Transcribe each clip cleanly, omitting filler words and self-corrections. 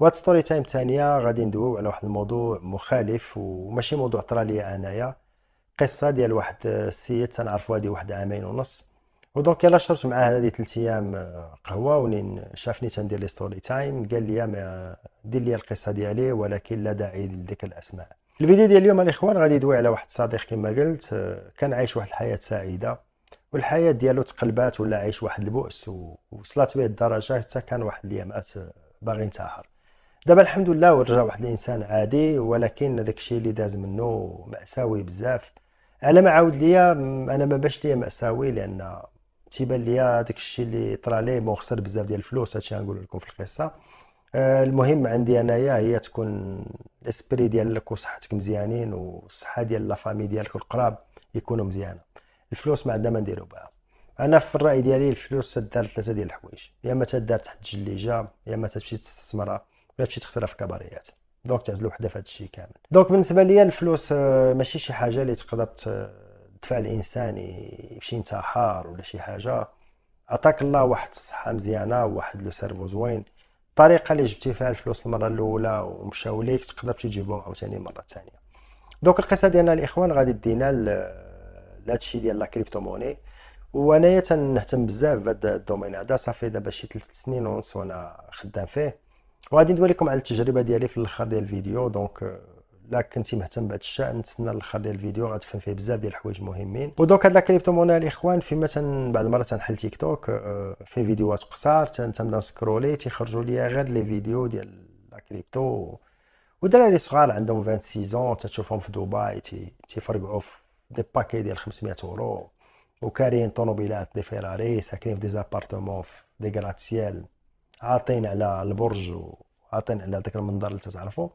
وهاد ستوري تايم ثانيه غادي ندويو على واحد الموضوع مخالف وماشي موضوع طرا ليا انايا. قصه ديال واحد السيد تنعرفو هادي واحد عامين ونص. ودونك يلا شربت معاه هادي 3 ايام قهوه، ونين شافني تندير لي ستوري تايم قال لي ما دير لي القصه ديالي، ولكن لا داعي لذكر الاسماء. الفيديو ديال اليوم الاخوان غادي يدوي على واحد صديق كما قلت، كان عايش واحد الحياه سعيده، والحياه ديالو تقلبات ولا عايش واحد البؤس ووصلت به الدرجه حتى كان واحد الايامات باغي ينتحر. دابا الحمد لله ورجع واحد الانسان عادي، ولكن داك الشيء اللي داز منه مأساوي بزاف. على ما عاود ليا انا ما باش ليا مأساوي، لان تيبان ليا داك الشيء اللي طرا ليه مو خسر بزاف ديال الفلوس. هادشي غنقول لكم في القصه. المهم عندي انايا هي تكون الاسبري ديالك وصحتك مزيانين، والصحه ديال لا فامي ديالك والقراب يكونوا مزيانه. الفلوس ما عندنا ما نديرو بها. انا في الراي ديالي الفلوس تدار ثلاثه ديال الحوايج: يا اما تدار تحت الجليجه، يا اما تمشي تستثمرها، ولا تمشي تخسرها في كباريات. دونك تعزلوا وحده في هذا الشيء كامل. دونك بالنسبه ليا الفلوس ماشي شي حاجه اللي تقدر تدفع الانسان يمشي ينتحر ولا شي حاجه. عطاك الله واحد الصحه مزيانه وواحد لو سيرفو زوين، الطريقه اللي جبتي فيها الفلوس المره الاولى ومشاو ليك تقدر تجيبهم عاوتاني مره ثانيه. دونك القصه ديالنا الاخوان غادي دينا لهادشي ديال لا كريبتو موني. وانايا تنهتم بزاف بهذا الدومين هذا، صافي دابا شي 3 سنين ونص وانا خدام فيه. وغادي ندوي لكم على التجربه ديالي في الاخر ديال الفيديو. دونك لا كنتي مهتم بهذا الشان نتسنى الاخر ديال الفيديو، غتفهم فيه بزاف ديال الحوايج مهمين. ودونك هاد لا كريبتو موني الاخوان فيما بعد مره تنحل تيك توك في فيديوهات قصار تنبدا نسكرولي تيخرجوا لي غير لي فيديو ديال لا كريبتو، ودراري صغار عندهم 26 تتشوفهم في دبي تيفرقعوا في دي باكي ديال 500 اورو، وكارين طوموبيلات دي فيراري، ساكنين في دي زابارتمون في دي غراتسيال، عاطين على البرج وعاطين على داك المنظر اللي تتعرفوا.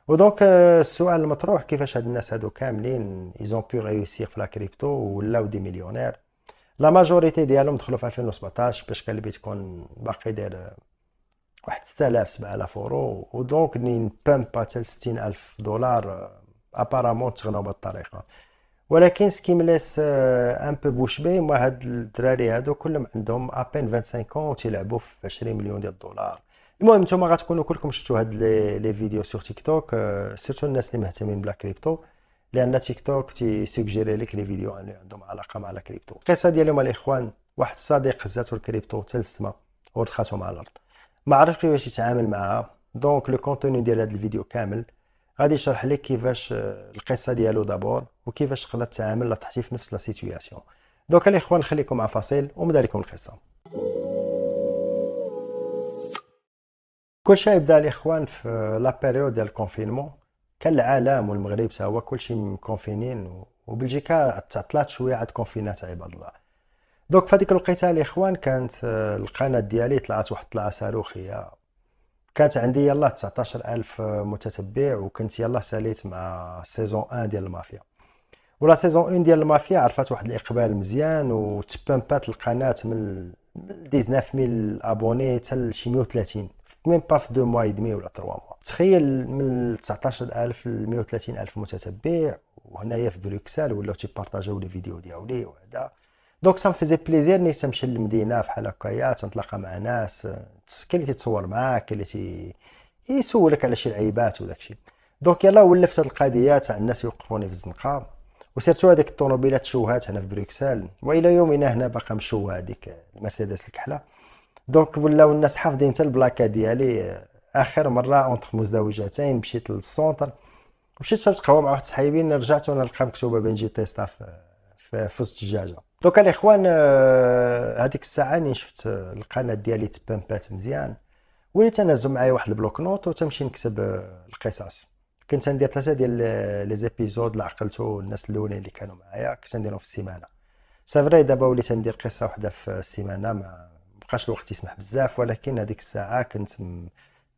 ودونك السؤال المطروح: كيفاش هاد الناس هادو كاملين ايزون بو ريوسير في لا كريبتو ولاو دي مليونير؟ لا ماجوريتي ديالهم دخلوا في 2017 باش كان البيتكوين باقي داير واحد 6000 7000 اورو، ودونك نين بامب حتى ل 60000 دولار ابارامون تغناو بهاد الطريقه. ولكن سكي ملاس ان بو بوش بي، ما هاد الدراري هادو كلهم عندهم ابين 25 تيلعبوا في 20 مليون ديال الدولار. المهم نتوما غتكونوا كلكم شفتوا هاد لي فيديو سور تيك توك، سيرتو الناس اللي مهتمين بلا كريبتو، لان تيك توك تيسوجيري لك لي فيديو اللي عندهم علاقه مع لا كريبتو. القصه ديالهم الاخوان: واحد الصديق هزاتو الكريبتو حتى للسما ودخلتهم على الارض، ما عرفش كيفاش يتعامل معها. دونك لو كونتوني ديال هذا الفيديو كامل غادي يشرح لك كيفاش القصه ديالو دابور، وكيفاش تقدر تتعامل لا تحتي في نفس لا سيتوياسيون. دونك الاخوان خليكم مع فاصل ومبدا لكم القصه. كلشي يبدا الاخوان في لا بيريود ديال الكونفينمون. كان العالم والمغرب حتى هو كلشي مكونفينين، وبلجيكا تعطلات شويه عاد كونفينات عباد الله. دونك في هذيك الوقيته الاخوان كانت القناه ديالي طلعت واحد الطلعه صاروخيه. كانت عندي يلاه 19000 متتبع، وكنت يلاه ساليت مع سيزون 1 ديال المافيا. ولا سيزون 1 ديال المافيا عرفت واحد الاقبال مزيان، وتبامبات القناه من 19000 ابوني حتى لشي 130 ميم با في 2 موا يدمي ولا 3 موا. تخيل من 19000 ل 130000 متتبع، وهنايا في بروكسل ولاو تيبارطاجيو لي فيديو ديالي وهذا. دونك سا فيزي بليزير ني تمشي للمدينه بحال هكايا تنتلاقى مع ناس، كاين اللي تيتصور معاك، كاين اللي يسولك على شي لعيبات وداكشي. دونك يلا ولفت هاد القضيه تاع الناس يوقفوني في الزنقه، وسيرتو هذيك الطوموبيلات شوهات هنا في بروكسل، والى يومنا هنا باقا مشوهه هذيك المرسيدس الكحله. دونك ولاو الناس حافظين حتى البلاكه ديالي. اخر مره اونتر مزدوجتين مشيت للسونتر، مشيت شربت قهوه مع واحد صحيبين، رجعت وانا نلقى مكتوبه بنجي تيستا في وسط الدجاجه. دوك الاخوان هذيك الساعه ني شفت القناه ديالي تبامبات مزيان، وليت انزل معايا واحد البلوك نوت وتمشي نكتب القصص. كنت ندير 3 ديال لي زيبيزود اللي عقلتو الناس الاولين اللي كانوا معايا كنت نديرهم في السيمانه. سي فري دابا وليت ندير قصه واحده في السيمانه، ما بقاش الوقت يسمح بزاف، ولكن هذيك الساعه كنت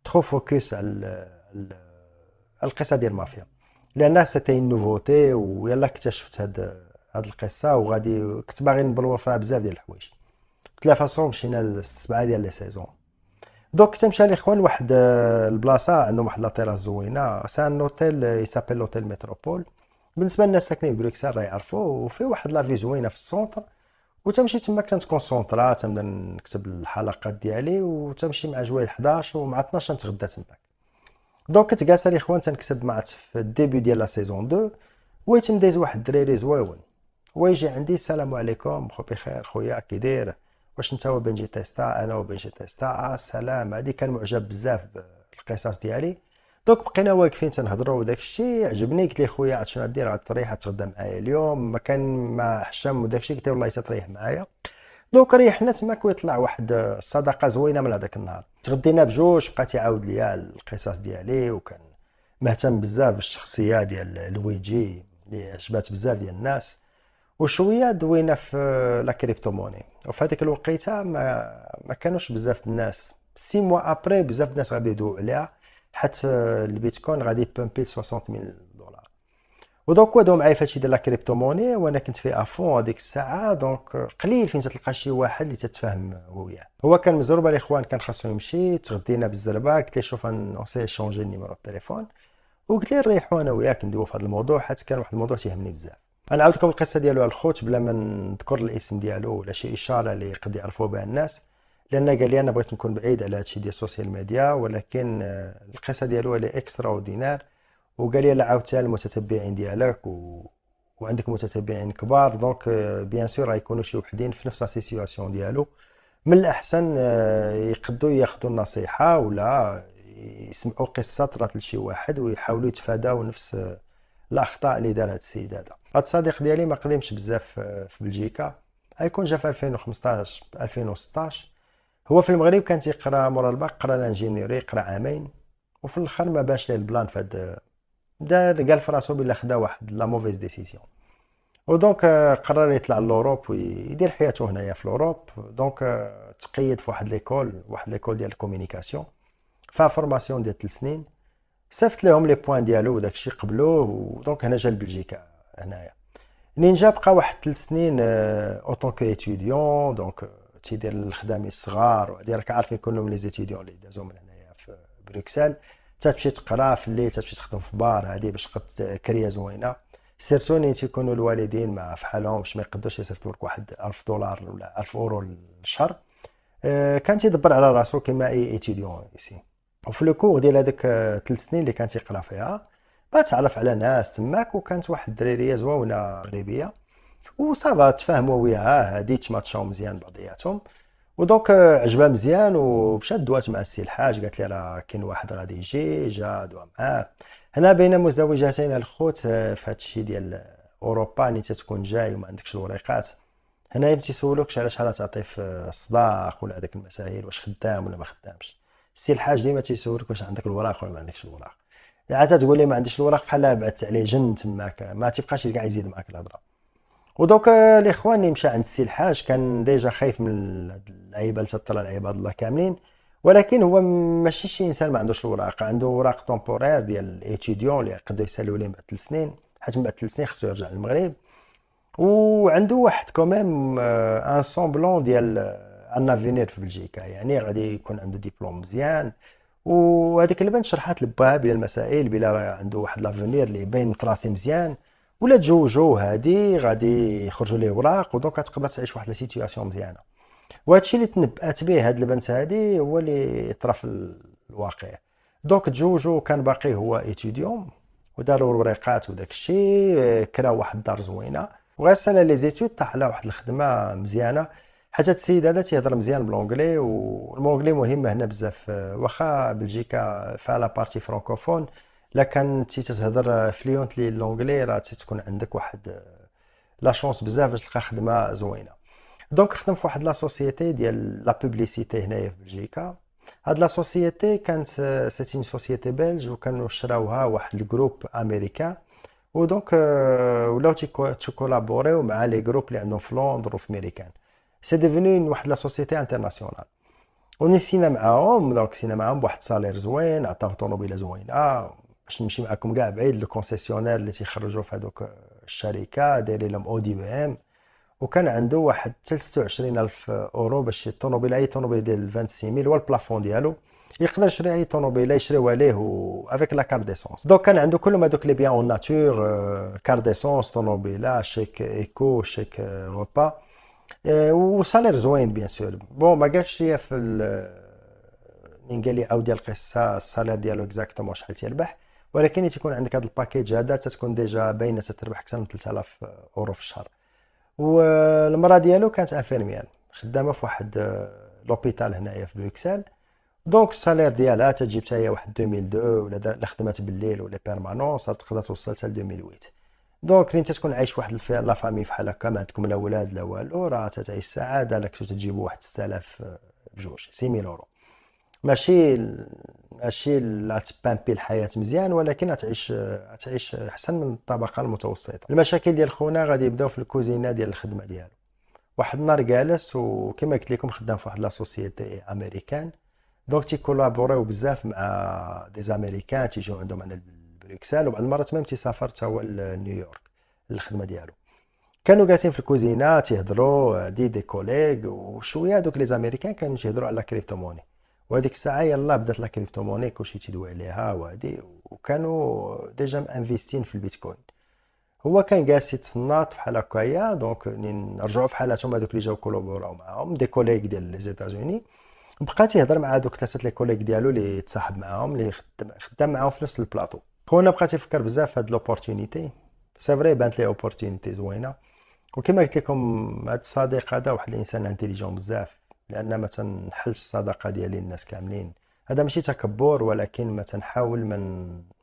ترو فوكس على القصه ديال مافيا، لان سيتي نوفوتي ويلا اكتشفت هاد القصه، وغادي كنت باغي نبلور فيها بزاف ديال الحوايج. قلت لها فاصون مشينا للسبعه ديال لي سيزون. دوك تمشى الاخوان لواحد البلاصه عندهم واحد لاطيراس زوينه، سان اوتيل يسابيل لوتيل ميتروبول. بالنسبه للناس ساكنين في بروكسل راه يعرفوه، وفيه واحد لافي زوينه في السونتر، وتمشي تما كنتكونسونطرا تنبدا نكتب الحلقات ديالي، وتمشي مع جويل 11 ومع 12 نتغدى تماك. دونك كنت جالس الاخوان تنكتب مع في الديبي ديال لا سيزون 2، ويتم دايز واحد الدراري زويون ويجي عندي السلام عليكم خو بخير خويا كي داير، واش انت وبنجي تيستا؟ انا وبنجي تيستا. السلام. هادي كان معجب بزاف بالقصص ديالي. دونك بقينا واقفين تنهضروا وداك الشيء عجبني. قلت ليه خويا عاد شنو غدير؟ غتريح تغدى معايا اليوم؟ ما كان مع حشام وداك الشيء. قلت له والله تريح معايا. دونك ريحنا تماك ويطلع واحد الصداقه زوينه من هذاك النهار. تغدينا بجوج، بقى تيعاود ليا القصص ديالي، وكان مهتم بزاف بالشخصيه ديال لويجي اللي عجبات بزاف ديال الناس. وشويه دوينا في لا كريبتوموني. وفي هذيك الوقيته ما كانوش بزاف الناس. 6 موا ابري بزاف الناس غادي يدويو عليها، حتى البيتكوين غادي يبامبي 60000 دولار. ودونك وداو معايا فهادشي ديال لا كريبتوموني، وانا كنت في افون هذيك الساعه. دونك قليل فين تلقى شي واحد اللي تتفاهم وياه. هو كان مزروبه الاخوان، كان خاصو يمشي. تغدينا بالزربه. قلت ليه شوف نسي شونجي النيميرو التليفون، وقلت ليه نريحو انا وياك ندويو في هذا الموضوع، حيت كان واحد الموضوع تيهمني بزاف. انا عاود لكم القصه ديالو على الخوت بلا ما نذكر الاسم ديالو ولا شي اشاره اللي يقد يعرفوا بها الناس، لان قال لي انا بغيت نكون بعيد على هادشي ديال السوشيال ميديا. ولكن القصه ديالو اللي اكسترا اوردينار. وقال لي لا عاودتها للمتتبعين ديالك وعندك متتبعين كبار، دونك بيان سور غيكونوا شي وحدين في نفس لا سيتوياسيون ديالو. من الاحسن يقدوا ياخذوا النصيحه ولا يسمعوا قصه طرات لشي واحد ويحاولوا يتفاداو نفس الاخطاء اللي دار هذا السيد هذا. هذا الصديق ديالي ما قدمش بزاف في بلجيكا، غيكون جا في 2015 2016. هو في المغرب كان تيقرا مورا الباك، قرا الانجينيوري، قرا عامين، وفي الاخر ما باش ليه البلان في هاد دار. قال في راسو بلا خدا واحد لا موفيز ديسيزيون. ودونك قرر يطلع لوروب ويدير حياته هنايا في لوروب. دونك تقيد في واحد ليكول ديال الكومونيكاسيون، فا فورماسيون ديال 3 سنين. صيفط لهم لي بوين ديالو وداك الشيء قبلوه. ودونك هنا جا لبلجيكا هنايا. منين جا بقى واحد 3 سنين اوطون كو ايتيديون. دونك تيدير الخدامي الصغار، وهادي راك عارفين كلهم لي زيتيديون اللي دازو من هنايا في بروكسل. تمشي تقرا في الليل، تمشي تخدم في بار، هادي باش قد كريه زوينه. سيرتو نين تيكونوا الوالدين مع فحالهم باش ما يقدوش يصيفطوا لك واحد 1000 دولار ولا 1000 اورو للشهر. كان تيدبر على راسو كيما اي ايتيديون يسي. وفي لو كور ديال هذاك 3 سنين اللي كان تيقرا فيها، بقى تعرف على ناس تماك. وكانت واحد الدراريه زوينه مغربيه، وصافا تفاهموا وياها، هادي تماتشاو مزيان بعضياتهم. ودونك عجبها مزيان ومشات دوات مع السي الحاج. قالت لي راه كاين واحد غادي يجي، جا دوا معاه. هنا بين مزدوجتين الخوت في هادشي ديال اوروبا، اللي تتكون جاي وما عندكش الوريقات. هنا ما تيسولوكش على شحال تعطي في الصداق ولا هذاك المسائل، واش خدام ولا ما خدامش. السي الحاج ديما تيسولك واش عندك الوراق ولا ما عندكش الوراق. عاد تقول لي ما عنديش الوراق بحال بعدت عليه جن تماك، ما تيبقاش كاع يزيد معاك الهضره. ودوك الاخوان اللي مشى عند السي الحاج كان ديجا خايف من اللعيبه اللي تطلع العباد الله كاملين. ولكن هو ماشي شي انسان ما عندوش الوراق، عنده وراق تومبورير ديال الايتيديون اللي يقدروا يسالوا ليه بعد 3 سنين، حيت من بعد 3 سنين خصو يرجع للمغرب. وعنده واحد كوميم ان سومبلون ديال ان افينير في بلجيكا، يعني غادي يكون عنده ديبلوم مزيان. وهذيك البنت شرحت لباها بلا المسائل، بلا عنده واحد لافينير اللي باين متراسي مزيان، ولا تزوجو هادي غادي يخرجوا ليه وراق. ودونك تقدر تعيش واحد لا سيتوياسيون مزيانه. وهادشي اللي تنبأت به هاد البنت هادي هو اللي طرا في الواقع. دونك تزوجو، كان باقي هو ايتيديون، وداروا الوريقات وداك الشيء، كراو واحد الدار زوينه، وغير سالا لي زيتود طاح على واحد الخدمه مزيانه. حتى السيد هذا تيهضر مزيان بالونجلي، والمونجلي مهمه هنا بزاف. واخا بلجيكا فيها لا بارتي فرانكوفون، لا كان تهضر فليونتلي اللونجلي راه تكون عندك واحد لا شونس بزاف باش تلقى خدمه زوينه. دونك خدم في واحد لا سوسيتي ديال لا بوبليسيتي هنايا في بلجيكا. هاد لا سوسيتي كانت سيتي اون سوسيتي بلج، وكانوا شراوها واحد الجروب امريكان. ودونك ولاو تيكولابوريو مع لي جروب اللي عندهم في لندن وفي ميريكان. سي ديفيني واحد لا سوسيتي انترناسيونال. ونسينا معاهم، دونك سينا معاهم بواحد الصالير زوين، عطاو طوموبيله زوينه. باش نمشي معاكم كاع بعيد، الكونسيسيونير اللي تيخرجوا في هذوك الشركه دايرين لهم اودي بي ام، وكان عنده واحد 26000 اورو باش الطوموبيله، اي طوموبيل ديال 26000 هو البلافون ديالو. يقدر يشري اي طوموبيله يشريوها ليه افيك لا كارت ديسونس. دونك كان عنده كلهم هذوك لي بيان اون ناتور، كارت ديسونس، طوموبيله، شيك ايكو، شيك روبا. وصالير زوين بيان سور. بون ما قالش ليا في من قال لي عاود ديال القصه الصالير ديالو اكزاكتومون شحال تيربح، ولكن تيكون عندك هذا الباكيج هذا تتكون ديجا باينه تتربح اكثر من 3000 اورو في الشهر. والمراه ديالو كانت انفيرميال خدامه في واحد لوبيتال هنايا في بروكسل. دونك السالير ديالها تجيب حتى هي واحد 2002 ولا خدمات بالليل ولا بيرمانونس تقدر توصل حتى ل 2008. دونك انت تكون عايش واحد لا فامي بحال هكا ما عندكم لا ولاد لا والو، راه تتعيش سعاده لك تجيبوا واحد 6000 بجوج 6000 اورو. ماشي ماشي لا تبامبي الحياه مزيان، ولكن تعيش احسن من الطبقه المتوسطه. المشاكل ديال خونا غادي يبداو في الكوزينه ديال الخدمه ديالو. واحد النهار جالس وكما قلت لكم خدام في واحد لا سوسيتي امريكان، دونك تيكولابوريو بزاف مع دي زاميريكان تيجيو عندهم هنا لبروكسل، وبعض المرات ميم تيسافر حتى هو لنيويورك للخدمه ديالو. كانوا جالسين في الكوزينه تيهضروا دي كوليغ، وشويه دوك لي زاميريكان كانوا تيهضروا على كريبتوموني، وهذيك الساعه يلا بدات لا كريبتوموني كلشي تيدوي عليها وهادي، وكانوا ديجا انفيستين في البيتكوين. هو كان جالس يتصنت بحال هكايا، دونك نرجعوا في حالاتهم هذوك اللي جاو كولابوراو معاهم دي كوليغ ديال لي زيتازوني. بقى تيهضر مع دوك ثلاثه لي كوليغ ديالو اللي تصاحب معاهم اللي خدام معاهم في نفس البلاطو. خونا بقى تيفكر بزاف في هاد لوبورتونيتي. سي فري بانت لي اوبورتونيتي زوينه، وكما قلت لكم هاد الصديق هذا واحد الانسان انتيليجون بزاف، لان ما تنحلش الصداقه ديالي الناس كاملين. هذا ماشي تكبر، ولكن ما تنحاول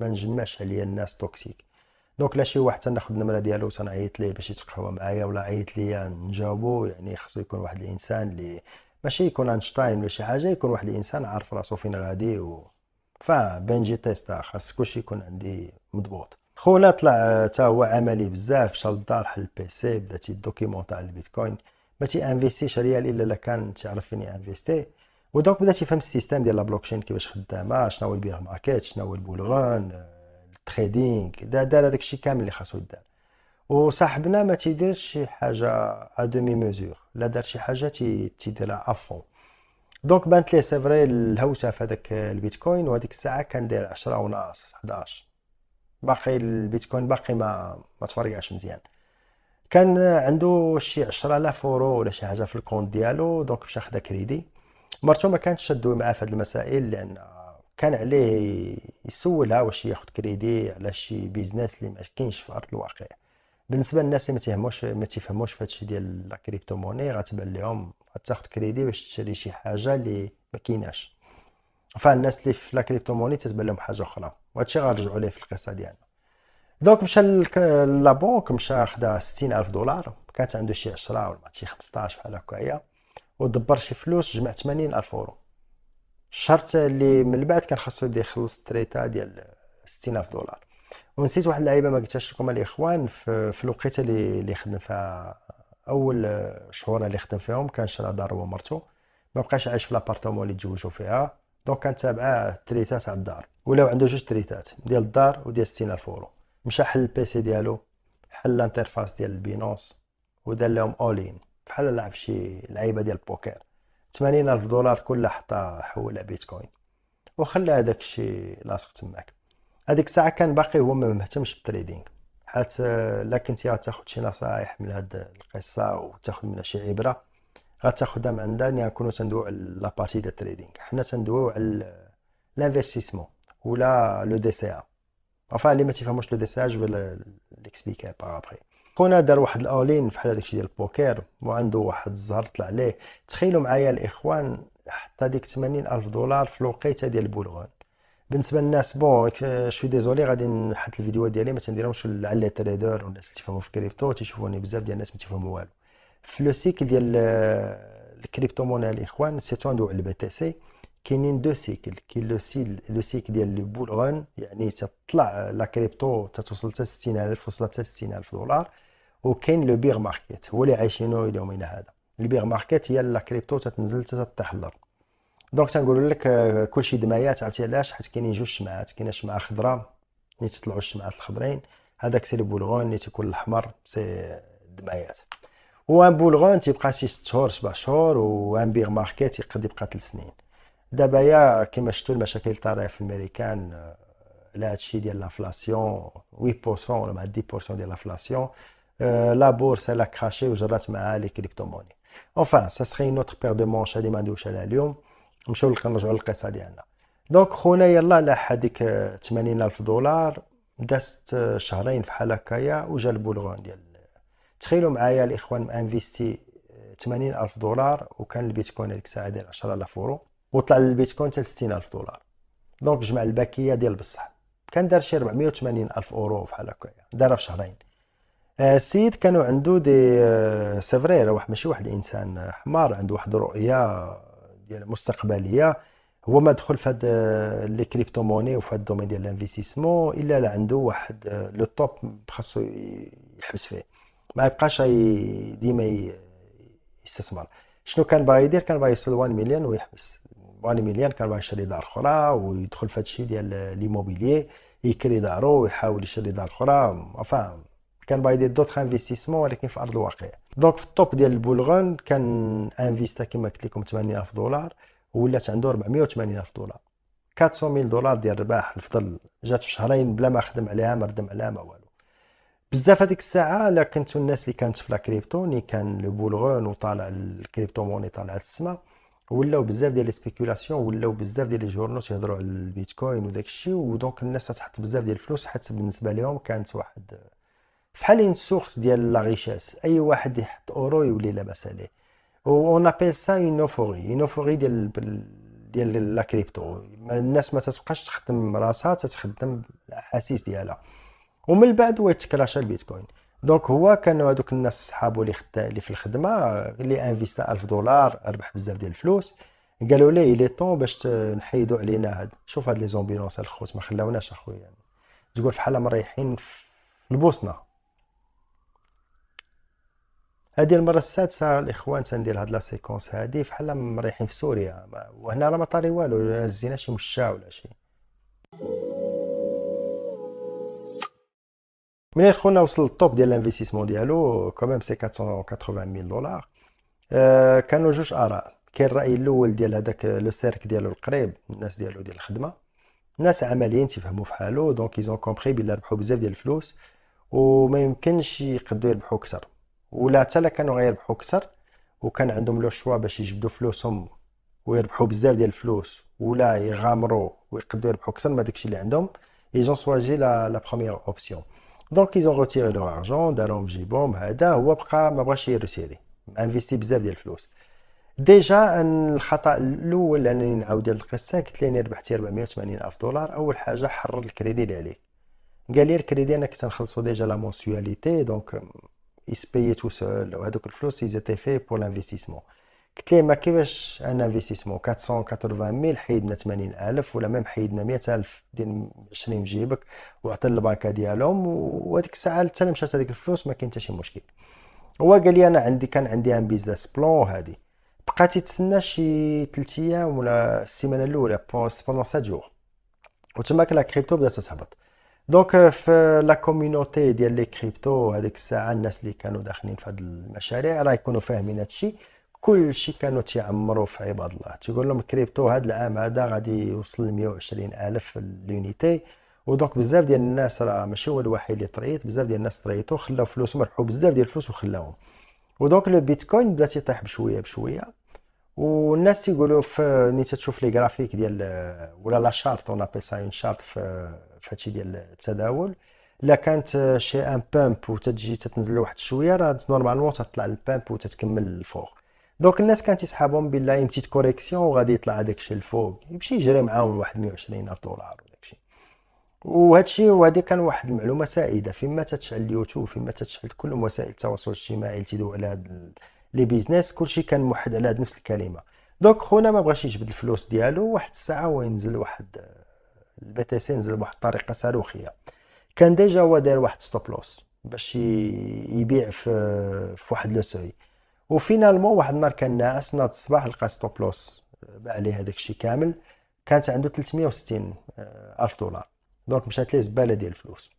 ما نجمعش عليا الناس توكسيك. دونك لا شي واحد تناخذ النمره ديالو تنعيط ليه باش يتقهوى معايا ولا عيط ليا نجاوبو، يعني خصو يكون واحد الانسان اللي ماشي يكون اينشتاين ولا شي حاجه، يكون واحد الانسان عارف راسو فين غادي بنجي تيستا خاص كلشي يكون عندي مضبوط. خونا طلع حتى هو عملي بزاف، مشى للدار حل البيسي بدا تيدوكيمونطا على البيتكوين، ما تيانفيستيش ريال الا كان تيعرف فين يانفيستي. ودونك بدا تيفهم السيستم ديال لا بلوكشين كيفاش خدامه، شنو هو البير ماركت، شنو هو البولغون التريدينغ، دار هذاك الشيء كامل اللي خاصو يدار. وصاحبنا ما تيديرش شي حاجه ا دومي ميزور، لا دار شي حاجه تيديرها افون. دونك بانت ليه سي فري الهوسه في هذاك البيتكوين، وهذيك الساعه كان داير 10 وناقص 11، باقي البيتكوين باقي ما تفرقعش مزيان. كان عنده شي 10000 اورو ولا شي حاجه في الكونت ديالو، دونك مشى خدا كريدي. مرتو ما كانتش تدوي معاه في هذه المسائل، لان كان عليه يسولها واش ياخذ كريدي على شي بيزنس اللي ما كاينش في ارض الواقع. بالنسبه للناس اللي ما تفهموش في هادشي ديال لا كريبتو موني، غتبان لهم غتاخذ كريدي باش تشري شي حاجه اللي ما كايناش. فالناس اللي في لا كريبتو موني تتبان لهم حاجه اخرى، وهادشي غنرجعوا ليه في القصه ديالنا. دونك مشى لا بونك، مشى خدا 60000 دولار، كانت عنده شي 10 ولا شي 15 بحال هكايا، ودبر شي فلوس، جمع 80000 اورو. الشرط اللي من بعد كان خاصو يبدا يخلص التريتا ديال 60000 دولار. ونسيت واحد اللعيبه ما قلتهاش لكم الاخوان، في الوقيته اللي خدم فيها اول شهور اللي خدم فيهم، كان شرا دار هو ومرته، ما بقاش عايش في لابارتومون اللي تزوجوا فيها. دونك كان تابعه التريتات تاع الدار، ولاو عنده جوج تريتات ديال الدار وديال 60000 اورو. مشى حل البيسي ديالو، حل الانترفاس ديال البينونس، ودار لهم اولين بحال لعب شي لعيبه ديال البوكر. 80000 دولار كلها حطها حولها بيتكوين، وخلى هذاك الشيء لاصق تماك. هذيك الساعه كان باقي هو ما مهتمش بالتريدينغ، حيت لا كنتي غتاخذ شي نصائح من هاد القصه وتاخذ منها شي عبره، غتاخذها من عندها. نكونوا تندويو على لابارتي ديال التريدينغ، حنا تندويو على الانفستيسمون ولا لو دي سي ا. enfin اللي ما تفهموش لو دي سي ا جو ليكسبليكي با ابري. خونا دار واحد الاولين بحال هذاك الشيء ديال البوكر، وعنده واحد الزهر طلع عليه. تخيلوا معايا الاخوان، حتى ديك 80000 دولار في الوقيته ديال البولغون. بالنسبه للناس بون شوي ديزولي غادي نحط الفيديو ديالي ما تنديرهمش على لي تريدر والناس اللي تفهموا في الكريبتو، تيشوفوني بزاف ديال الناس ما تيفهموا والو في لو سيكل ديال الكريبتو موني. الاخوان سيتو ندوي على البي تي سي، كاينين دو سيكل. كاين لو سيكل ديال لو بولغون، يعني تطلع لا كريبتو تتوصل حتى 60000، وصلت حتى 60000 دولار. وكاين لو بيغ ماركت هو اللي عايشينو اليومين هذا. البيغ ماركت هي لا كريبتو تتنزل حتى تطيح للارض. دونك تنقول لك كلشي دمايات. عرفتي علاش؟ حيت كاينين جوج شمعات، كاينه شمعه خضراء اللي تطلعوا الشمعات الخضرين، هذاك سي البولغون. اللي تيكون الاحمر سي دمايات. وان بولغون تيبقى 6 شهور 7 شهور، وان بيغ ماركت يقدر يبقى 3 سنين. دابا يا كما شفتوا المشاكل اللي طاريه في الامريكان على هادشي ديال لافلاسيون 8% ولا مع 10% ديال لافلاسيون، لا بورصه لا كراشي وجرات معها لي كريبتو موني. اونفان سا سخي نوتر بير دو مونش هادي ما ندويش عليها اليوم. نرجعوا للقصه ديالنا. دونك خونا يلا لاح هذيك 80,000 دولار، دازت شهرين بحال هكايا وجا البولغون ديال. تخيلوا معايا الاخوان انفيستي 80,000 دولار وكان البيتكوين هذيك الساعه داير 10,000 اورو، وطلع للبيتكوين حتى 60,000 دولار. دونك جمع الباكيه ديال بصح كان دار شي 480,000 اورو بحال هكايا، دارها في شهرين. السيد كانوا عنده دي سي فري، راه ماشي واحد انسان حمار، عنده واحد الرؤيه ديال مستقبليه. هو ما دخل في هاد لي كريبتو موني وفي هاد الدومين ديال الانفستيسمون الا لا عنده واحد لو توب خاصو يحبس فيه، ما يبقاش ديما يستثمر. شنو كان باغي يدير؟ كان باغي يوصل 1 مليون ويحبس 1 مليون، كان باغي يشري دار اخرى ويدخل في هادشي ديال ليموبيليي، يكري دارو ويحاول يشري دار اخرى. enfin كان باغي يدير دوطخ انفستيسمون ولكن في ارض الواقع. دونك في الطوب ديال البولغون كان انفيستا كما قلت لكم 80,000 دولار، ولات عنده 480,000 دولار، 400,000 دولار ديال الرباح الفضل جات في شهرين بلا ما خدم عليها، ما ردم عليها، ما والو. بزاف هذيك الساعه لا كنتو الناس اللي كانت في لا كريبتو ني كان لو بولغون وطالع الكريبتو موني طالع السما، ولاو بزاف ديال لي سبيكولاسيون، ولاو بزاف ديال لي جورنو تيهضروا على البيتكوين وداك الشيء، ودونك الناس تحط بزاف ديال الفلوس حتى بالنسبه لهم كانت واحد فحال اون سورس ديال لا ريشيس. اي واحد يحط اورو يولي لاباس عليه، و اون ابيل سا اون اوفوري، اون اوفوري ديال لا كريبتو. الناس ما تتبقاش تخدم راسها، تتخدم الاحاسيس ديالها، ومن بعد هو يتكراشا البيتكوين. دونك هو كانوا هذوك الناس صحابو اللي في الخدمه اللي انفيستا 1000 دولار ربح بزاف ديال الفلوس، قالوا ليه لي طون باش نحيدوا علينا هاد. شوف هاد لي زومبيلونس الخوت ما خلاوناش اخويا، يعني تقول فحال مريحين في البوسنه. هذه المره السادسه الاخوان تندير هاد لا سيكونس هادي فحال مريحين في سوريا، وهنا راه ما طاري والو، هزينا شي مشا ولا شي. من خونا وصل للطوب ديال الانفستيسمون ديالو كوميم سي 480,000 دولار. كانوا جوج اراء. كاين الراي الاول ديال هذاك لو سيرك ديالو القريب، الناس ديالو ديال الخدمه، ناس عمليين تيفهموا في حالو، دونك ايزون كومبري بلا ربحوا بزاف ديال الفلوس وما يمكنش يقدروا يربحوا اكثر، ولا حتى لا كانوا غيربحوا اكثر وكان عندهم لو شوا باش يجبدوا فلوسهم ويربحوا بزاف ديال الفلوس، ولا يغامروا ويقدروا يربحوا اكثر ما داكشي اللي عندهم، ايزون سواجي لا بروميير اوبسيون. دونك ايزون روتيري لو ارجون، داروهم جيبهم. هذا هو بقى ما بغاش يروسيري، انفيستي بزاف ديال الفلوس. ديجا الخطا الاول انني نعاود هاد القصه، قلت لي ربحتي 480,000 دولار. اول حاجه حرر الكريدي اللي عليك، قال لي الكريدي انا كنت نخلصو ديجا لا مونسياليتي، دونك يسبيي تو سول، وهذوك الفلوس ايزيتي في بور لانفستيسمون. قلت ليه ما كيفاش ان انفستيسمون 480,000 حيدنا 80,000 ولا ميم حيدنا 100,000 ديال 20 في جيبك وعطي الباكا ديالهم، وهذيك الساعه حتى مشات هذيك الفلوس ما كاين حتى شي مشكل. هو قال لي انا كان عندي ان بيزنس بلون هادي. بقيت تسنى شي 3 ايام ولا السيمانه الاولى بوندون 7 جور، وتما لا كريبتو بدات تهبط. دونك في لا كوميونيتي ديال لي كريبتو هذيك الساعه الناس اللي كانوا داخلين في هاد المشاريع راه يكونوا فاهمين هادشي، كلشي كانوا تيعمروا في عباد الله، تيقول لهم الكريبتو هاد العام هذا غادي يوصل ل 120,000 اليونيتي. ودونك بزاف ديال الناس، راه ماشي هو الوحيد اللي طريت، بزاف ديال الناس طريتو خلاو فلوسهم ربحوا بزاف ديال الفلوس وخلاوهم. ودونك لو بيتكوين بدا تيطيح بشويه بشويه، والناس يقولوا ني تشوف لي غرافيك ديال ولا لا شارت، اون ابي سا اون شارت في هادشي ديال التداول، لا كانت شي ان بامب وتجي تتنزل واحد شويه راه نورمالمون تطلع البامب وتتكمل الفوق. دونك الناس كانت يسحابهم بالله يمتيت كوريكسيون وغادي يطلع هذاك الشيء الفوق، يمشي يجري معاهم واحد 120,000 دولار وداك الشيء. وهادشي وهادي كان واحد المعلومه سائده فيما تتشعل اليوتيوب، فيما تتشعل كل وسائل التواصل الاجتماعي اللي تيدوي على هاد لي بيزنس، كلشي كان موحد على هاد نفس الكلمه. دونك خونا ما بغاش يجبد الفلوس ديالو، واحد الساعه وينزل واحد البي تي سي نزل بواحد الطريقه صاروخيه. كان ديجا هو داير واحد ستوب لوس باش يبيع في واحد لو سوي، وفينالمون واحد النهار كان ناعس، ناض الصباح لقى ستوب لوس باع عليه هذاك الشيء كامل، كانت عنده 360 الف دولار. دونك مشات ليه زباله ديال الفلوس.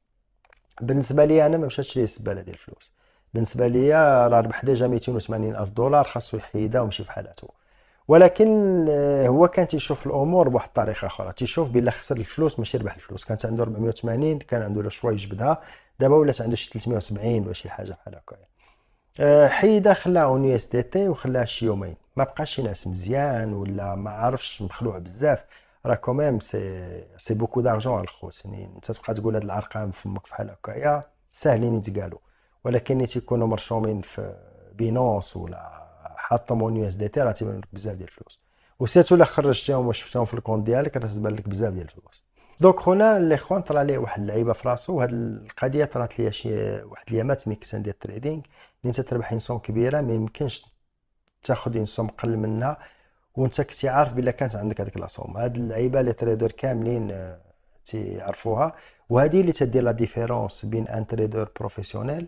بالنسبه لي انا ما مشاتش ليه زباله ديال الفلوس، بالنسبه لي راه ربح ديجا 280 الف دولار، خاصو يحيدها ويمشي في حالاته. ولكن هو كان تيشوف الامور بواحد الطريقه اخرى، تيشوف بلا خسر الفلوس ماشي ربح الفلوس. كانت عنده 480، كان عنده لو شوا يجبدها، دابا ولات عنده شي 370 ولا شي حاجه بحال هكا. حيدها خلاها اون يو اس دي تي وخلاها شي يومين، ما بقاش ينعس مزيان ولا ما عارفش مخلوع بزاف. راه كوميم سي بوكو دارجون الخوت، يعني انت تبقى تقول هاد الارقام فمك بحال هكايا ساهلين يتقالوا، ولكن ملي تيكونوا مرشومين في بينونس ولا حاطهم اون يو اس دي تي راه تيبان لك بزاف ديال الفلوس، وسيرتو الا خرجتيهم وشفتهم في الكونت ديالك راه تبان لك بزاف ديال الفلوس. دوك خونا الاخوان طرا ليه واحد اللعيبه في راسو، وهاد القضيه طرات ليا شي واحد اليامات ملي كنت ندير التريدينغ. ملي انت تربح اون سوم كبيره ما يمكنش تاخذ اون سوم قل منها وانت كنتي عارف بلا كانت عندك هذيك لاصوم. هاد اللعيبه لي تريدر كاملين تيعرفوها، وهذه اللي تدير لا ديفيرونس بين ان تريدر بروفيسيونيل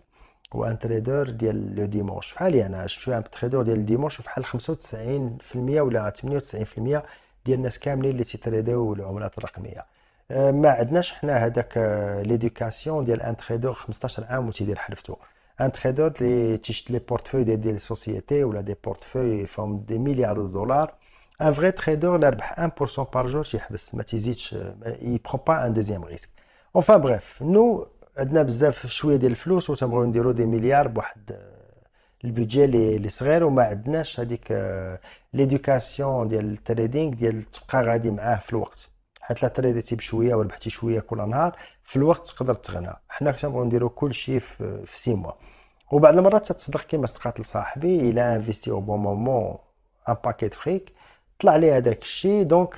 وان تريدر ديال لو ديمونش. بحالي انا شويه ان تريدر ديال الديمونش بحال 95% ولا 98% ديال الناس كاملين اللي تيتريديو العملات الرقميه. ما عندناش حنا هذاك ليدوكاسيون ديال ان تريدر 15 عام وتيدير حرفتو. ان تريدر اللي تيشد لي بورتفوي ديال لي سوسيتي ولا دي بورتفوي فهم دي مليار دو دولار. ان فري تريدر اللي ربح 1% بار جور تيحبس، ما تيزيدش، يي برون با ان دوزيام ريسك. اونفان بريف، نو عندنا بزاف شويه ديال الفلوس وتنبغيو نديرو دي مليار بواحد البيدجي اللي صغير، وما عندناش هذيك ليدوكاسيون ديال التريدينغ ديال تبقى غادي معاه في الوقت. حيت لا تريديتي بشويه وربحتي شويه كل نهار في الوقت تقدر تغنى. حنا كنبغيو نديرو كلشي في 6 موا. وبعض المرات تصدق كيما صدقات لصاحبي الى انفيستي او بون مومون ان باكيت فريك طلع ليه هذاك الشيء، دونك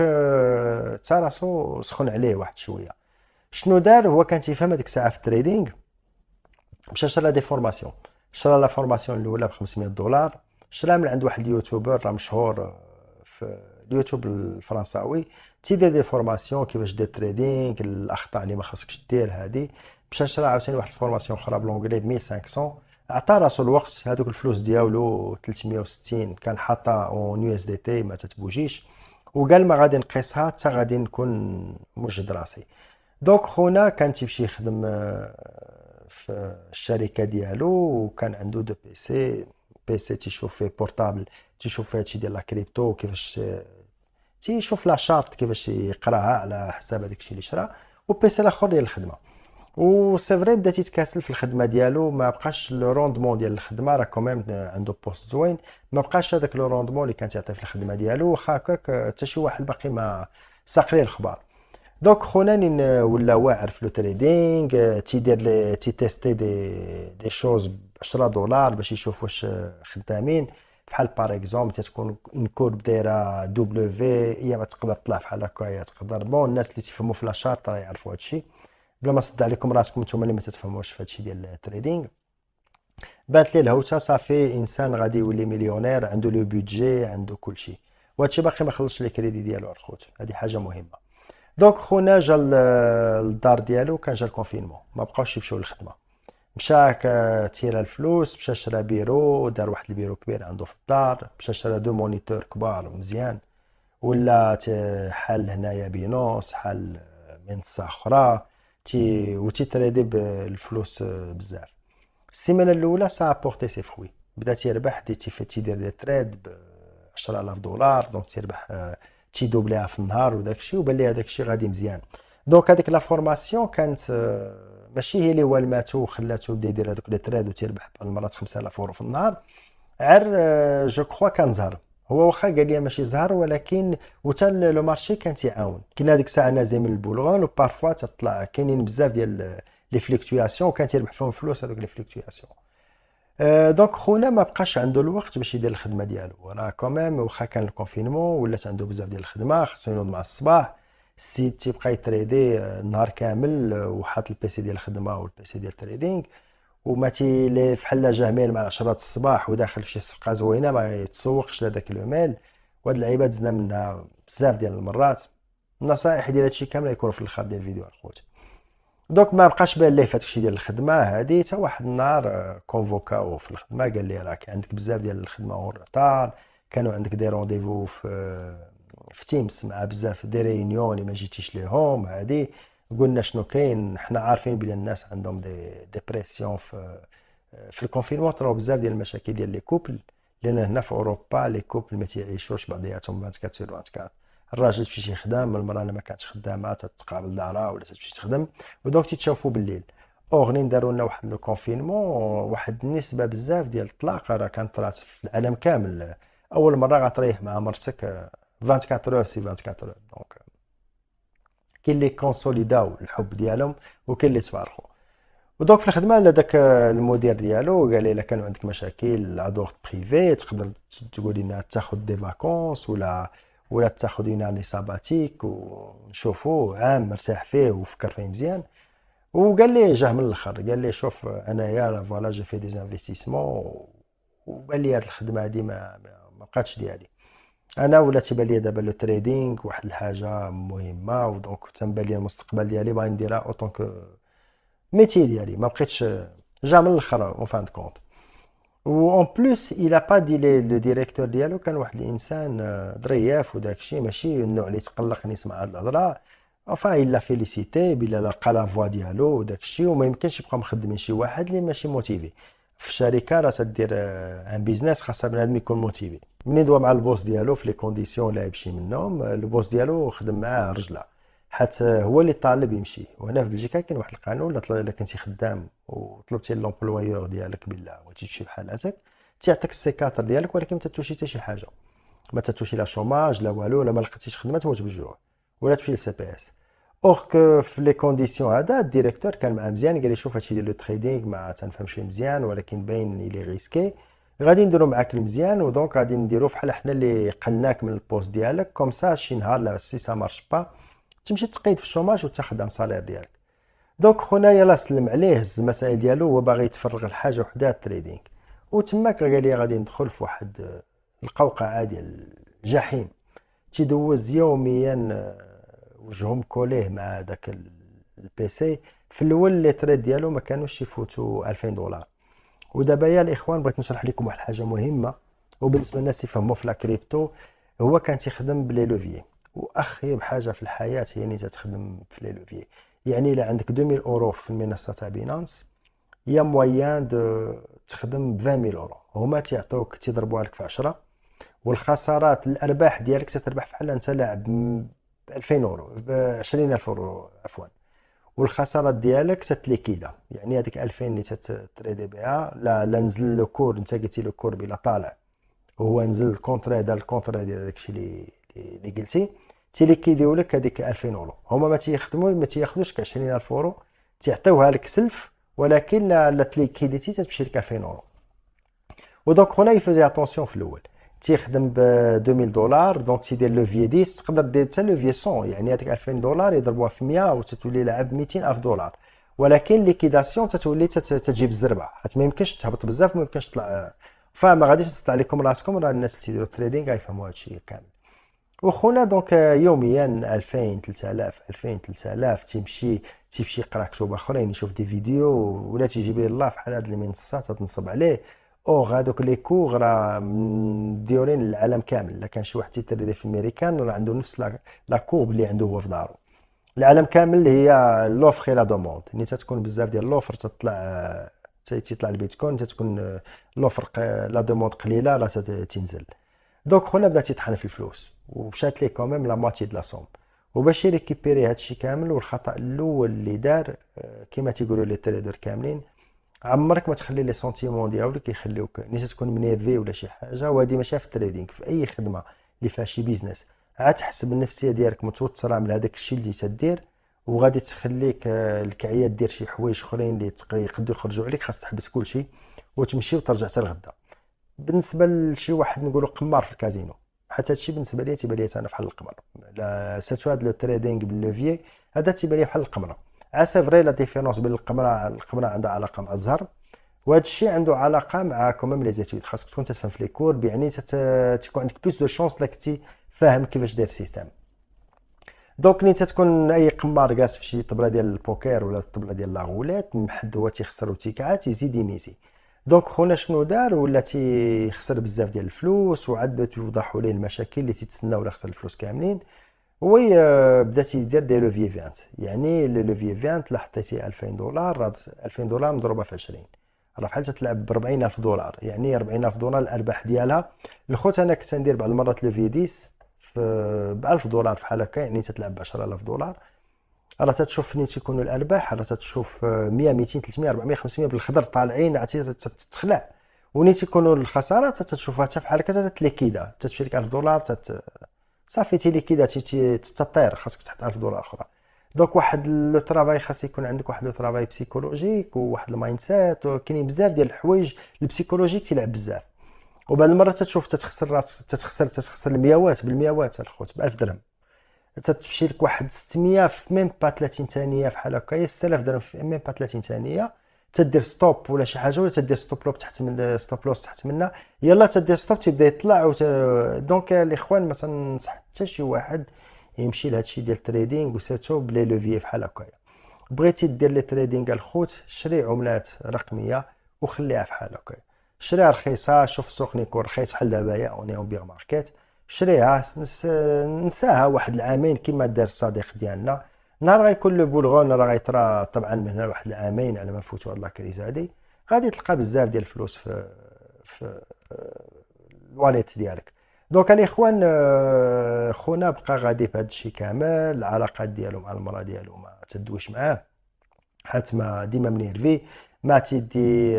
تا راسو سخن عليه واحد شويه. شنو دار هو؟ كان تيفهم هذيك الساعه في التريدينغ، مشى شرى دي فورماسيون. شرى لا فورماسيون الاولى ب 500 دولار، شراها من عند واحد اليوتيوبر راه مشهور في اليوتيوب الفرنساوي، تيدير دي فورماسيون كيفاش دير تريدينغ، الاخطاء اللي ما خاصكش دير هذه. مشى شرى عاوتاني واحد الفورماسيون اخرى بلونجلي ب 1500، عطى راسو الوقت. هذوك الفلوس ديالو 360 كان حاطها اون يو اس دي تي ما تتبوجيش، وقال ما غادي نقيسها حتى غادي نكون موجد راسي. دونك خونا كان تيمشي يخدم في الشركه ديالو، وكان عنده دو بي سي تيشوف فيه بورتابل، تيشوف فيه هادشي ديال لا كريبتو كيفاش تيشوف لا شارت كيفاش يقراها على حساب هذاك الشيء اللي شرا، وبيسي الاخر ديال الخدمه. و سي فري بدا تيتكاسل في الخدمه ديالو، ما بقاش لو روندمون ديال الخدمه، راه كوميم عنده بوست زوين، ما بقاش هذاك لو روندمون اللي كان تيعطي في الخدمه ديالو، واخا هكاك حتى شي واحد باقي ما ساق ليه الخبار. دونك خونا ولا واعر في لو تريدينغ، تيدير لي تيتيستي دي شوز ب 10 دولار باش يشوف واش خدامين. بحال باغ اكزومبل تتكون اون كورب دايره دبليو، هي ما تقدر تطلع بحال هكايا، تقدر بون الناس اللي تيفهموا في لاشارت راه يعرفوا هادشي، بلا ما صد عليكم راسكم نتوما اللي ما تتفهموش في هادشي ديال التريدينغ. بانت ليه الهوته صافي انسان غادي يولي مليونير، عنده لو بودجي، عنده كلشي، وهادشي باقي ما خلصش لي كريدي ديالو الخوت، هذه حاجه مهمه. دونك خونا جا للدار ديالو، كان جا الكونفينمون، ما بقاوش يمشيو للخدمه. مشى تيرا الفلوس، مشى شرا بيرو، دار واحد البيرو كبير عنده في الدار، مشى شرا دو مونيتور كبار مزيان، ولا حال هنايا بينونس، حال منصه اخرى، تريدي بالفلوس بزاف. السيمانه الاولى سا بورتي سي فروي، بدا تيربح، تيدير دي تريد ب 10000 دولار، دونك تيربح تيدوبليها في النهار وداك الشيء، وبان لي هذاك الشيء غادي مزيان. دونك هذيك لا فورماسيون كانت ماشي هي اللي والماتو وخلاتو بدا يدير هذوك لي تريد وتيربح بعض المرات 5000 اورو في النهار. عر جو كخوا كان زهر، هو واخا قال لي ماشي زهر، ولكن وتا لو مارشي كان تيعاون. كاين هذيك الساعه نازل من البولغون وبارفوا تطلع كاينين بزاف ديال لي فليكتوياسيون، وكان تيربح فيهم فلوس هذوك لي فليكتوياسيون. دونك خونا ما بقاش عنده الوقت باش يدير الخدمه ديالو، راه كوميم واخا كان الكونفينمون ولات عنده بزاف ديال الخدمه، خاصو ينوض مع الصباح. السيد تيبقى يتريدي النهار كامل، وحاط البيسي ديال الخدمه والبيسي ديال التريدينغ، وما تي فحال جا ميل مع 10 الصباح وداخل في شي صفقه زوينه ما يتسوقش لهذاك لو ميل. وهاد اللعيبه دزنا منها بزاف ديال المرات. النصائح ديال هادشي كامل يكونوا في الاخر ديال الفيديو الخوت. دونك ما بقاش بان ليه فهادشي ديال الخدمه هادي، حتى واحد النهار كونفوكاو في الخدمه، قال لي راك عندك بزاف ديال الخدمه اورطار، كانوا عندك دي رونديفو في تيمز مع بزاف دي ريونيون اللي ما جيتيش ليهم هادي. قلنا شنو كاين، حنا عارفين بلي الناس عندهم دي ديبرسيون في الكونفينمون، طراو بزاف ديال المشاكل ديال لي كوبل، لان هنا في اوروبا لي كوبل ما تيعيشوش بعضياتهم 24 sur 24. الراجل تمشي يخدم، المراه اللي ما كانتش خدامه تتقابل دارها ولا تمشي تخدم، ودونك تيتشوفوا بالليل. اوغنين داروا لنا واحد لو كونفينمون، واحد النسبه بزاف ديال الطلاق راه كانت طرات في العالم كامل. اول مره غتريح مع مرتك 24 اور سي 24 اور. دونك كاين اللي كونسوليداو الحب ديالهم وكاين اللي تفارقوا. ودونك في الخدمه هذاك المدير ديالو قال لي الا كانوا عندك مشاكل ادوغ بريفي تقدر تقول لنا تاخذ دي فاكونس ولا تاخذ اون اني ساباتيك ونشوفوا عام مرتاح فيه وفكر فيه مزيان. وقال لي جاه من الاخر، قال لي شوف انايا فوالا جي في دي انفستيسمون وبان لي هاد الخدمه هادي ما بقاتش ديالي. انا ولا تيبان لي دابا لو تريدينغ واحد الحاجه مهمه، ودونك تنبان لي المستقبل ديالي باغي نديرها اوطون كو ميتي ديالي. ما بقيتش جا من الاخر اون فان كونت. و اون بلوس الى با دي لو ديريكتور ديالو كان واحد الانسان ظريف وداكشي، ماشي النوع اللي تقلق نسمع هاد الهضره. enfin il l'a félicité بلا لقى لا فوا ديالو وداكشي. وما يمكنش يبقى مخدمين شي واحد اللي ماشي موتيفي في الشركه. راه تدير ان بيزنس خاصها بنادم يكون موتيفي. منين دوا مع البوس ديالو في لي كونديسيون لا يمشي منهم، البوس ديالو خدم معاه رجله حتى هو اللي طالب يمشي. وهنا في بلجيكا كاين واحد القانون، الا كنتي خدام وطلبتي لومبلويور ديالك بلا بغيتي تمشي بحال هاتاك تيعطيك السيكاتر ديالك، ولكن ما تتوشي حتى شي حاجه. ما تتوشي لا شوماج لا والو، لا ما لقيتيش خدمه تموت بالجوع ولا تمشي للسي بي اس. اوغ كو في لي كونديسيون هذا الديريكتور كان معاه مزيان، قال لي شوف هادشي ديال لو تريدينغ ما تنفهمش فيه مزيان، ولكن باين لي ريسكي. غادي نديرو معاك المزيان، ودونك غادي نديرو فحال حنا اللي قلناك من البوست ديالك كوم سا شي نهار لا سي سا مارش با تمشي تقيد في الشوماج وتاخد ان صالير ديالك. دونك خونا يلاه سلم عليه، هز المسائل ديالو، هو باغي يتفرغ لحاجه وحده التريدينغ. وتماك قال لي غادي ندخل في واحد القوقعه ديال الجحيم. تيدوز يوميا وجههم كوليه مع داك البيسي. في الاول لي تريد ديالو ما كانوش يفوتوا 2000 دولار. ودابا يا الاخوان بغيت نشرح لكم واحد الحاجه مهمه، وبالنسبه للناس يفهموا في لا كريبتو. هو كان تيخدم بلي لوفيي، واخيب حاجه في الحياه هي اني تخدم في لي لوفيي. يعني الا عندك 2000 اورو في المنصه تاع بينانس، يا مويان دو تخدم ب 20000 اورو. هما تيعطوك تيضربوها لك في 10، والخسارات الارباح ديالك تتربح بحال انت لاعب ب 2000 اورو ب 20000 اورو عفوا، والخسارات ديالك تتليكيدا. يعني هذيك 2000 اللي تتريدي بها لا نزل لو كور، انت قلتي لو كور بلا طالع، هو نزل الكونتري دار الكونتري ديال داكشي اللي قلتي، تيليكيديو لك هذيك 2000 اورو. هما ما تياخذوش 20000 اورو، تيعطيوها لك سلف، ولكن لا تليكيديتي تمشي لك 2000 اورو. ودونك هنا يفوزي اتونسيون في الاول تيخدم ب 2000 دولار، دونك تيدير لوفيي 10، تقدر دير حتى لوفيي 100. يعني هذيك 2000 دولار يضربوها في 100 وتتولي لاعب 200000 دولار. ولكن ليكيداسيون تتولي تجيب الزربه، حيت ما يمكنش تهبط بزاف، ما يمكنش تطلع. فما غاديش تطلع لكم راسكم، راه الناس اللي تيديروا تريدينغ غيفهموا هادشي كامل. وخونا دونك يوميا 2000 3000 2000 3000 تيمشي يقرا كتب اخرين، يشوف دي فيديو، ولا تيجيب لي الله فحال هاد المنصات تنصب عليه. اوغ هادوك لي كوغ راه مديورين للعالم كامل. الا كان شي واحد تيتريدي في الميريكان راه عنده نفس لا كوغ اللي عنده هو في دارو. العالم كامل هي لوفر لا دوموند، يعني تتكون بزاف ديال لوفر تيطلع البيتكوين، تتكون لوفر لا دوموند قليله راه تنزل. دونك خونا بدا تيطحن في الفلوس، ومشات ليه كوميم لا موتي د لا سوم. وباش يريكيبيري هادشي كامل، والخطا الاول اللي دار كما تيقولوا لي تريدر كاملين، عمرك ما تخلي لي سونتيمون ديالك يخليوك ني تكون منيرفي ولا شي حاجه. وهذه ماشي في التريدينغ، في اي خدمه اللي فيها شي بيزنس عاد تحسب النفسيه ديالك متوتره من هذاك الشيء اللي تدير، وغادي تخليك الكعيه دير شي حوايج اخرين اللي يقدروا يخرجوا عليك. خاص تحبس كل شيء وتمشي وترجع حتى الغدا. بالنسبه لشي واحد نقولوا قمار في الكازينو، حتى هادشي بالنسبه لي تيبان لي انا بحال القمر. لا سيرتو هاد لو تريدينغ باللوفيي هذا تيبان لي بحال القمره. سي فري لا ديفيرونس بين القمره عندها علاقه مع الزهر، وهذا الشيء عنده علاقه مع كوميم لي زيتود. خاصك تكون تفهم في لي كور، يعني تكون عندك بلوس دو شونس لا كنتي فاهم كيفاش داير السيستم. دونك ني تكون اي قمار جالس في شي طبله ديال البوكر ولا الطبله ديال لاغولات، حد هو تيخسر وتيكعات يزيد يميزي. دونك خونا شنو دار؟ ولا تيخسر بزاف ديال الفلوس، وعاد توضحوا ليه المشاكل اللي تيتسناو ولا خسر الفلوس كاملين. وي بدا تيدير دي لوفيي فيانت. يعني لوفيي فيانت لا حطيتي 2000 دولار، راه 2000 دولار مضروبه في 20 راه بحال تلعب ب 40000 دولار. يعني 40000 دولار الارباح ديالها. الخوت انا كنت ندير بعض المرات لوفيي 10 ب 1000 دولار بحال هكا، يعني تتلعب ب 10000 دولار. راه تتشوف فين تيكونوا الارباح، راه تتشوف 100 200 300 400 500 بالخضر طالعين، عرفتي تتخلع. وني تيكونوا الخسارات تتشوفها حتى بحال هكا تتليكيدا، تتمشي لك 1000 دولار صافي تيليكيدا تطير، خاصك تحط 1000 دولار اخرى. دونك واحد لو ترافاي خاص يكون عندك واحد لو ترافاي بسيكولوجيك وواحد المايند سيت، وكاينين بزاف ديال الحوايج البسيكولوجيك تيلعب بزاف. وبعض المرات تتشوف تتخسر راسك، تتخسر المياوات بالمياوات الخوت ب 1000 درهم، تتمشي لك واحد 600 في ميم با 30 ثانيه بحال هكا، 6000 درهم في ميم با 30 ثانيه. تدير ستوب ولا شي حاجه، ولا تدير ستوب لوب تحت من ستوب لوس تحت منها، يلا تدير ستوب تيبدا يطلع دونك الاخوان ما تنصح حتى شي واحد يمشي لهادشي ديال التريدينغ وسيرتو بلي لوفي بحال هكايا. بغيتي دير لي تريدينغ الخوت، شري عملات رقميه وخليها بحال هكايا. شريها رخيصه، شوف السوق نيكون رخيص بحال دابايا اوني اون بيغ ماركت، شريها نساها واحد العامين كما دار الصديق ديالنا. نهار غيكون لو بولغون راه غيطرا طبعا من هنا لواحد العامين على ما نفوتوا هاد لاكريز هادي، غادي تلقى بزاف ديال الفلوس في الواليت ديالك. دونك الاخوان خونا بقى غادي في هادشي كامل، العلاقات ديالو مع المراه ديالو ما تدويش معاه، حيت ما ديما منيرفي، ما تيدي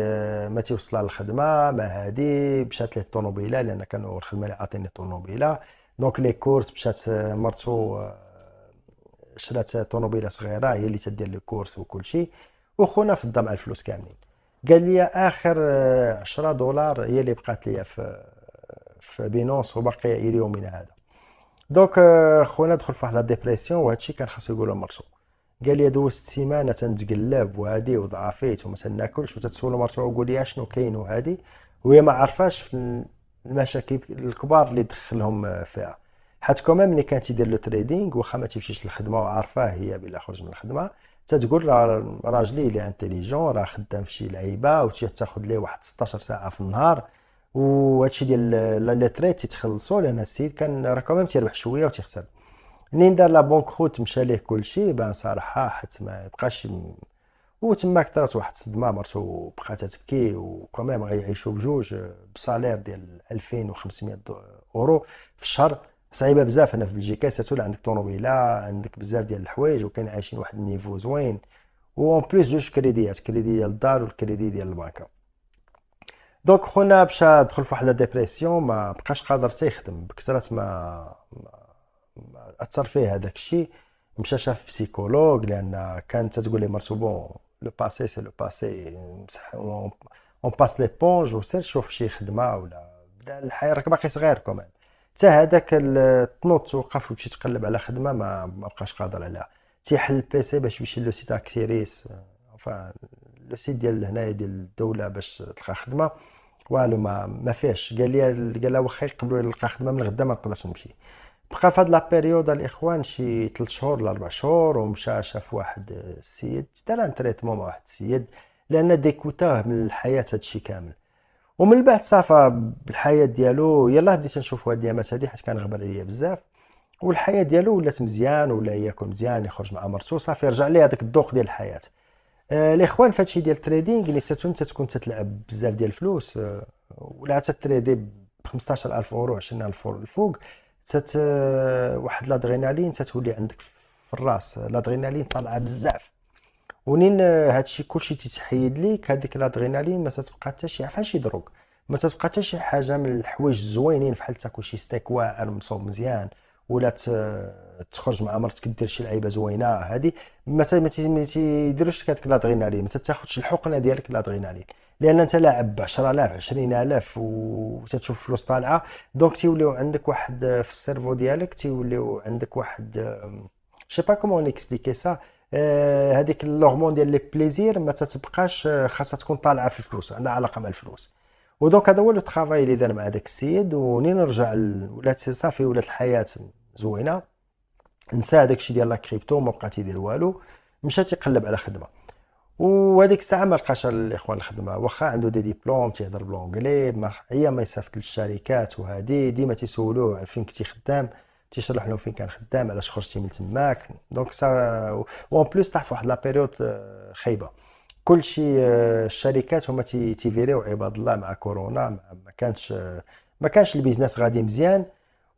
ما تيوصلها للخدمه، ما هادي مشات ليه الطوموبيله لان كانوا الخدمه اللي عاطيني الطوموبيله. دونك لي كورس مشات مرتو شرات طوموبيله صغيره هي اللي تدير لي كورس وكل شيء. وخونا فضى مع الفلوس كاملين، قال لي اخر 10 دولار هي اللي بقات لي في بينونس وباقيه الى يومنا هذا. دونك خونا دخل في واحد لا ديبرسيون، وهادشي كان خاصو يقولو لمرتو. قال لي دوزت سيمانه تنتقلب وهادي وضعفيت وما تناكلش، وتتسول مرتو وقول لي شنو كاين وهادي، وهي ما عرفاش في المشاكل الكبار اللي دخلهم فيها. حيت كمان ملي كان تيدير لو تريدينغ واخا ما تيمشيش للخدمه وعارفاه هي بلا خرج من الخدمه، تتقول راه راجلي اللي انتيليجون راه خدام في شي لعيبه وتاخذ ليه واحد 16 ساعه في النهار، وهادشي ديال لي تريت تيتخلصوا لان السيد كان راه كمان تيربح شويه وتيخسر. منين دار لا بونك خوت مشى ليه كلشي بان صراحه، حيت ما يبقاش وتماك طرات واحد الصدمه، مرتو بقات تبكي، وكمان غيعيشوا بجوج بصالير ديال 2500 اورو في الشهر. صعيبه بزاف هنا في بلجيكا، سيرتو عندك طوموبيله، عندك بزاف ديال الحوايج، وكان عايشين واحد النيفو زوين، و اون بليس جوج كريديات، كريدي ديال الدار والكريدي ديال البنكه. دونك خونا مشى دخل في واحد لا ديبرسيون، ما بقاش قادر حتى يخدم بكثرة ما اثر فيه هذاك الشيء. مشى شاف بسيكولوج لان كانت تقول لي مرتو بون لو باسي سي لو باسي، مسح اون باس ليبونج وسير شوف شي خدمه، ولا بدا الحياه راك باقي صغير كمان. حتى هذاك التنوض توقف وتمشي تقلب على خدمه ما بقاش قادر عليها. تيحل البيسي باش يمشي لو سيت اكسيريس، لو سيت ديال هنايا ديال الدوله باش تلقى خدمه، والو ما فيهش. قال لها واخا يقبلوا يلقى خدمه من غدا ما نقدرش نمشي. بقى في هاد لا بيريود الاخوان شي 3 شهور ل 4 شهور، ومشى شاف واحد السيد دار ان تريتمون مع واحد السيد، لان ديكوتاه من الحياه هادشي كامل. ومن بعد صافا بالحياه ديالو يلاه بديت نشوف هاد الايامات هادي حيت كان غبر عليا بزاف، والحياه ديالو ولات مزيان، ولا ياكل مزيان، يخرج مع مرتو، صافي رجع ليه هذاك الذوق ديال الحياه. الاخوان في هادشي ديال التريدينغ اللي سيرتو انت تكون تتلعب بزاف ديال الفلوس، ولا تتريدي ب 15000 اورو 20000 اورو الفوق، واحد لادرينالين تتولي عندك في الراس، لادرينالين طالعه بزاف. ونين هادشي كلشي تيتحيد ليك، هذيك لادرينالين ما تتبقى حتى شي فاش يدروغ، ما تتبقى حتى شي حاجه من الحوايج الزوينين بحال تاكل شي ستيك واعر مصوب مزيان، ولا تخرج مع مرتك دير شي لعيبه زوينه هادي، ما تيديروش لك هذيك لادرينالين، ما تاخذش الحقنه ديالك لادرينالين، لان انت لاعب ب 10000 20000 وتتشوف فلوس طالعه. دونك تيوليو عندك واحد في السيرفو ديالك، تيوليو عندك واحد شي با كومون نيكسبليكي سا، هذيك اللورمون ديال لي بليزير ما تتبقاش خاصها تكون طالعه في الفلوس، عندها علاقه مع الفلوس. ودونك هذا هو لو طرافاي اللي دار مع داك السيد، ونين رجع ولات صافي، ولات الحياه زوينه، نسى هذاك الشيء ديال لا كريبتو، ما بقى تيدير والو، مشى تيقلب على خدمه. وهذيك الساعه ما لقاش الاخوان الخدمه، واخا عنده دي ديبلوم تيهضر بالونجلي، ما يصيفط للشركات، وهذه ديما تيسولوه فين كنتي خدام، تيشرح لهم فين كان خدام، علاش خرجتي من تماك. دونك سا وان بليس طاح في واحد لا بيريود خايبه، كلشي الشركات هما تيفيريو عباد الله مع كورونا، ما كانش البيزنس غادي مزيان.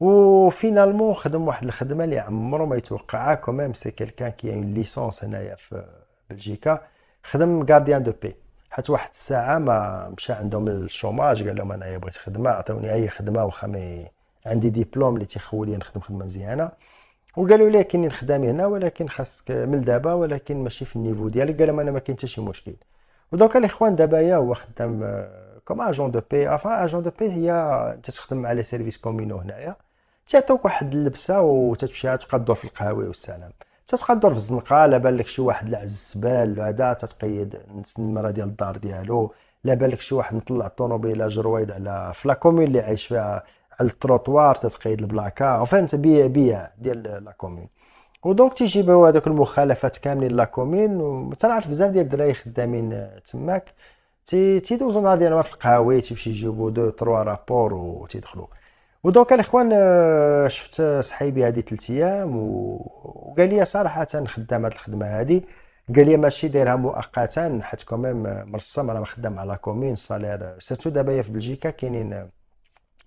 وفينالمون خدم واحد الخدمه اللي عمره ما يتوقعها كوميم. سي كيلكان كي اون ليسونس هنايا في بلجيكا، خدم غارديان دو بي. حتى واحد الساعه ما مشى عندهم الشوماج، قال لهم انايا بغيت خدمه، عطوني اي خدمه واخا ما عندي ديبلوم اللي تيخول لي نخدم خدمه مزيانه. وقالوا لي كاينين خدامين هنا ولكن خاصك من دابا، ولكن ماشي في النيفو ديالك. قال لهم انا ما كاين حتى شي مشكل. ودونك الاخوان دابا يا هو خدام كوم اجون دو بي. افا اجون دو بي هي انت تخدم مع لي سيرفيس كومينو هنايا، تعطوك واحد اللبسه وتتمشي تبقى تدور في القهاوي والسلام. تتبقى تدور في الزنقه، لا بان لك شي واحد لعز الزبال هذا تتقيد النمره ديال الدار ديالو، لا بان لك شي واحد مطلع الطوموبيله جرويد على في لا كومين اللي عايش فيها على التروطوار تتقيد البلاكا. فهمت بيع ديال لا كومين. ودونك تيجيبوا هذوك المخالفات كاملين لا كومين. وتنعرف بزاف ديال الدراري خدامين تماك تيدوزو نهار ديالهم في القهاوي، تيمشي يجيبوا دو تروا رابور وتيدخلوا. ودونك الاخوان شفت صحيبي هذه 3 ايام وقال لي صراحه خدام هذه الخدمه هذه. قال لي ماشي دايرها مؤقتا، حيت كوميم مرسم انا خدام على كومين صالير سيرتو. دابا في بلجيكا كاينين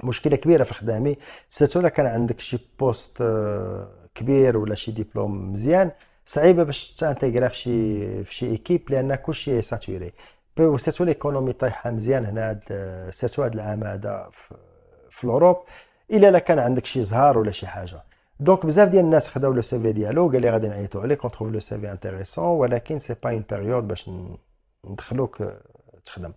مشكله كبيره في خدامي، سيرتو الا كان عندك شي بوست كبير ولا شي ديبلوم مزيان، صعيبه باش تانتيغرا في شي ايكيب، لان كلشي ساتوري. وسيرتو ليكونومي طايحه مزيان هنا سيرتو هذا العام هذا في الاوروب، الا لا كان عندك شي زهار ولا شي حاجه. دونك بزاف ديال الناس خداو لو سي في ديالو، قال لي غادي نعيطوا عليك اون تروف لو سي في انتريسون، ولكن سي با اون بيريود باش ندخلوك تخدم.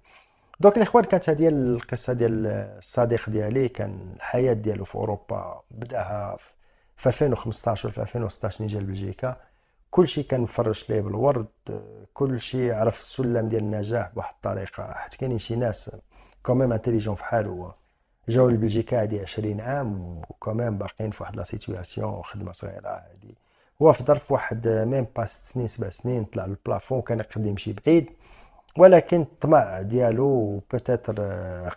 دونك الاخوان كانت هذه القصه ديال الصديق ديالي. كان الحياه ديالو في اوروبا بداها في 2015 ولا في 2016 جا لبلجيكا. كلشي كان مفرش ليه بالورد، كلشي عرف السلم ديال النجاح بواحد الطريقه. حيت كاينين شي ناس كوميم انتيليجون فحال هو، جاو لبلجيكا هادي 20 عام وكوميم باقيين في واحد لا سيتوياسيون خدمه صغيره هادي. هو في ظرف واحد ميم با 6 سنين 7 سنين طلع للبلافون، كان يقدر يمشي بعيد، ولكن الطمع ديالو بوتيتر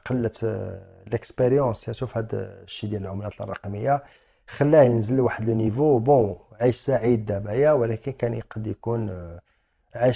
قلت ليكسبيريونس شوف هذا الشيء ديال العملات الرقميه خلاه ينزل لواحد لو نيفو. بون عايش سعيد دابا، ولكن كان يقد يكون عايش